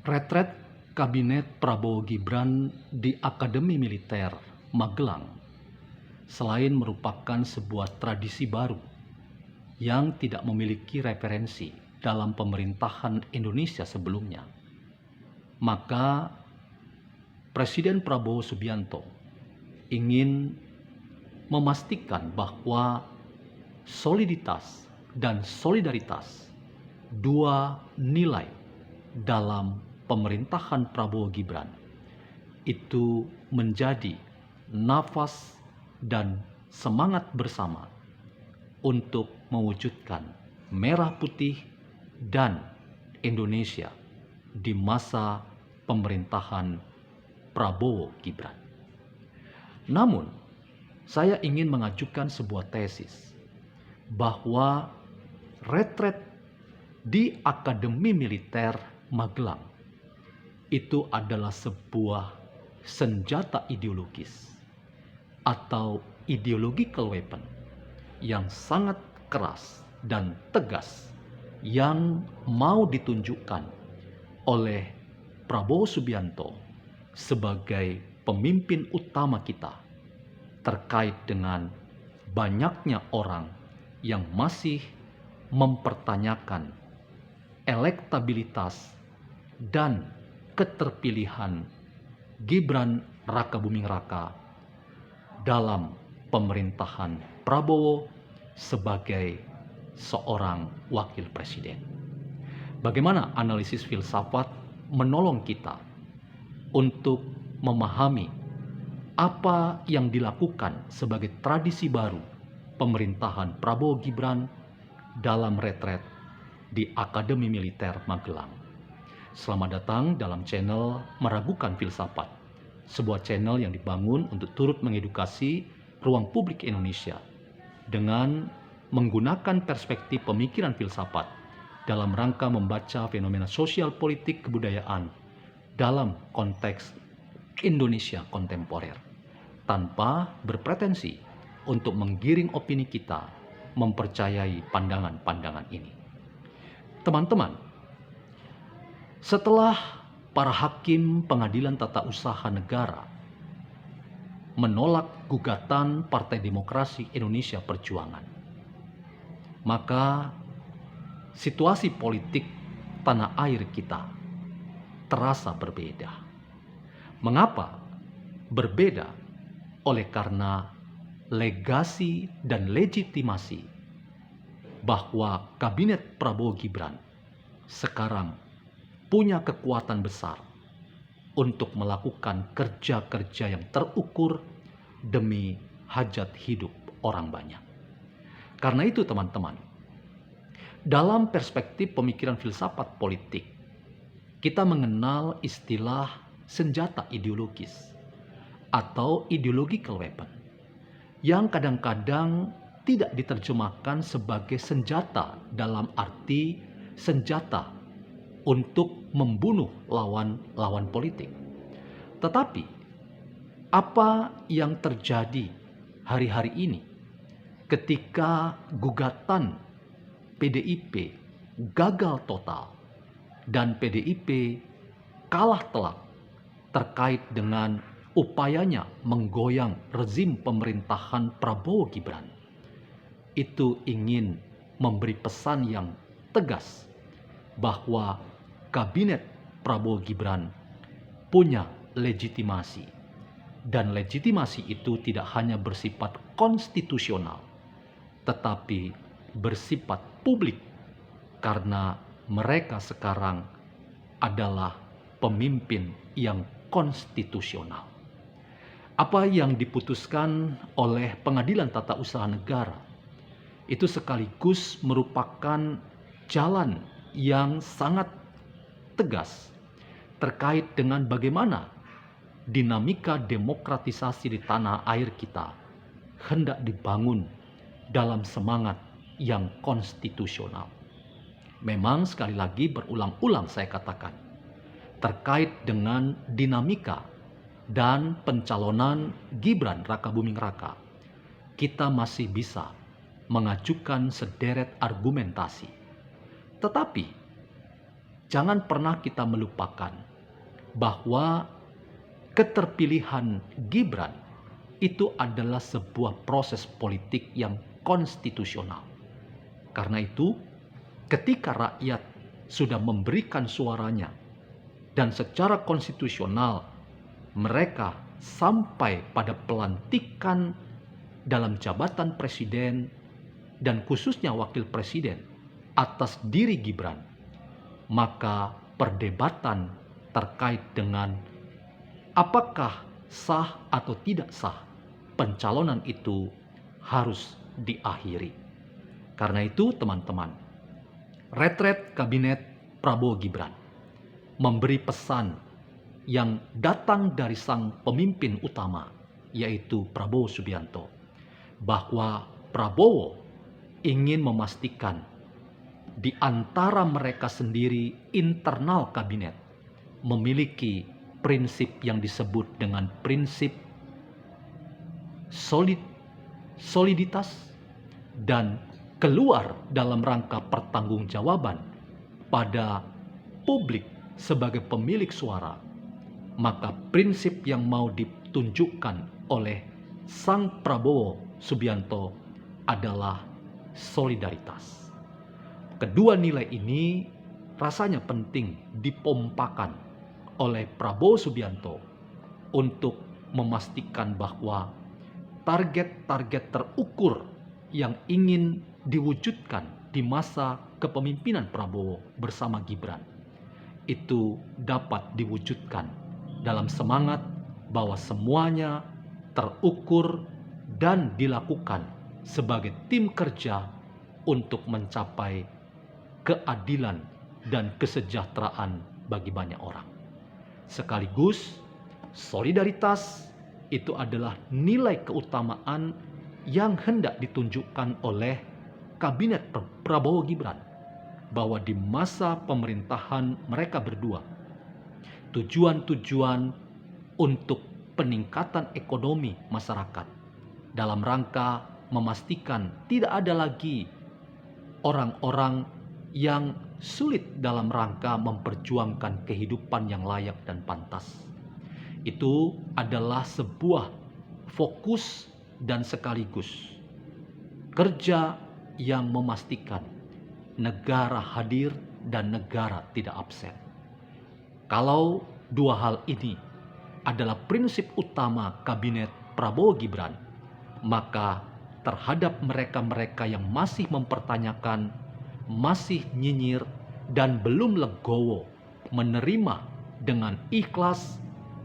Retret Kabinet Prabowo Gibran di Akademi Militer Magelang selain merupakan sebuah tradisi baru yang tidak memiliki referensi dalam pemerintahan Indonesia sebelumnya, maka Presiden Prabowo Subianto ingin memastikan bahwa soliditas dan solidaritas, dua nilai dalam pemerintahan Prabowo Gibran, itu menjadi nafas dan semangat bersama untuk mewujudkan merah putih dan Indonesia di masa pemerintahan Prabowo Gibran. Namun, saya ingin mengajukan sebuah tesis bahwa retret di Akademi Militer Magelang itu adalah sebuah senjata ideologis atau ideological weapon yang sangat keras dan tegas yang mau ditunjukkan oleh Prabowo Subianto sebagai pemimpin utama kita terkait dengan banyaknya orang yang masih mempertanyakan elektabilitas dan keterpilihan Gibran Rakabuming Raka dalam pemerintahan Prabowo sebagai seorang wakil presiden. Bagaimana analisis filsafat menolong kita untuk memahami apa yang dilakukan sebagai tradisi baru pemerintahan Prabowo Gibran dalam retret di Akademi Militer Magelang. Selamat datang dalam channel Meragukan Filsafat, sebuah channel yang dibangun untuk turut mengedukasi ruang publik Indonesia dengan menggunakan perspektif pemikiran filsafat dalam rangka membaca fenomena sosial politik kebudayaan dalam konteks Indonesia kontemporer, tanpa berpretensi untuk menggiring opini kita mempercayai pandangan-pandangan ini. Teman-teman, setelah para hakim Pengadilan Tata Usaha Negara menolak gugatan Partai Demokrasi Indonesia Perjuangan, maka situasi politik tanah air kita terasa berbeda. Mengapa berbeda? Oleh karena legasi dan legitimasi bahwa Kabinet Prabowo Gibran sekarang punya kekuatan besar untuk melakukan kerja-kerja yang terukur demi hajat hidup orang banyak. Karena itu teman-teman, dalam perspektif pemikiran filsafat politik, kita mengenal istilah senjata ideologis atau ideological weapon yang kadang-kadang tidak diterjemahkan sebagai senjata dalam arti senjata untuk membunuh lawan politik. Tetapi apa yang terjadi hari-hari ini ketika gugatan PDIP gagal total dan PDIP kalah telak terkait dengan upayanya menggoyang rezim pemerintahan Prabowo Gibran, itu ingin memberi pesan yang tegas bahwa Kabinet Prabowo Gibran punya legitimasi, dan legitimasi itu tidak hanya bersifat konstitusional tetapi bersifat publik karena mereka sekarang adalah pemimpin yang konstitusional. Apa yang diputuskan oleh Pengadilan Tata Usaha Negara itu sekaligus merupakan jalan yang sangat tegas terkait dengan bagaimana dinamika demokratisasi di tanah air kita hendak dibangun dalam semangat yang konstitusional. Memang sekali lagi berulang-ulang saya katakan, terkait dengan dinamika dan pencalonan Gibran Rakabuming Raka, kita masih bisa mengajukan sederet argumentasi. Tetapi jangan pernah kita melupakan bahwa keterpilihan Gibran itu adalah sebuah proses politik yang konstitusional. Karena itu, ketika rakyat sudah memberikan suaranya dan secara konstitusional mereka sampai pada pelantikan dalam jabatan presiden dan khususnya wakil presiden atas diri Gibran, maka perdebatan terkait dengan apakah sah atau tidak sah pencalonan itu harus diakhiri. Karena itu teman-teman, retret kabinet Prabowo Gibran memberi pesan yang datang dari sang pemimpin utama, yaitu Prabowo Subianto, bahwa Prabowo ingin memastikan di antara mereka sendiri internal kabinet memiliki prinsip yang disebut dengan prinsip soliditas dan keluar dalam rangka pertanggungjawaban pada publik sebagai pemilik suara, maka prinsip yang mau ditunjukkan oleh sang Prabowo Subianto adalah solidaritas. Kedua nilai ini rasanya penting dipompakan oleh Prabowo Subianto untuk memastikan bahwa target-target terukur yang ingin diwujudkan di masa kepemimpinan Prabowo bersama Gibran itu dapat diwujudkan dalam semangat bahwa semuanya terukur dan dilakukan sebagai tim kerja untuk mencapai keadilan dan kesejahteraan bagi banyak orang. Sekaligus solidaritas itu adalah nilai keutamaan yang hendak ditunjukkan oleh kabinet Prabowo Gibran, bahwa di masa pemerintahan mereka berdua, tujuan-tujuan untuk peningkatan ekonomi masyarakat dalam rangka memastikan tidak ada lagi orang-orang yang sulit dalam rangka memperjuangkan kehidupan yang layak dan pantas. Itu adalah sebuah fokus dan sekaligus kerja yang memastikan negara hadir dan negara tidak absen. Kalau dua hal ini adalah prinsip utama kabinet Prabowo Gibran, maka terhadap mereka-mereka yang masih mempertanyakan, masih nyinyir, dan belum legowo menerima dengan ikhlas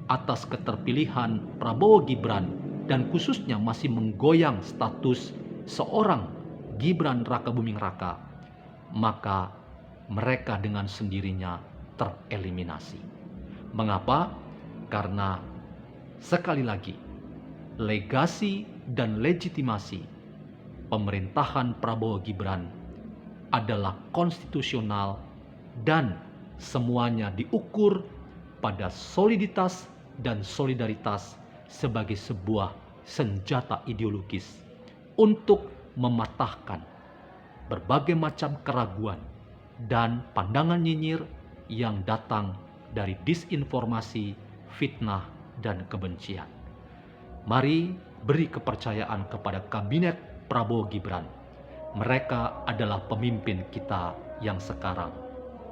atas keterpilihan Prabowo Gibran dan khususnya masih menggoyang status seorang Gibran Rakabuming Raka, maka mereka dengan sendirinya tereliminasi. Mengapa? Karena sekali lagi legasi dan legitimasi pemerintahan Prabowo Gibran adalah konstitusional dan semuanya diukur pada soliditas dan solidaritas sebagai sebuah senjata ideologis untuk mematahkan berbagai macam keraguan dan pandangan nyinyir yang datang dari disinformasi, fitnah, dan kebencian. Mari beri kepercayaan kepada kabinet Prabowo Gibran. Mereka adalah pemimpin kita yang sekarang.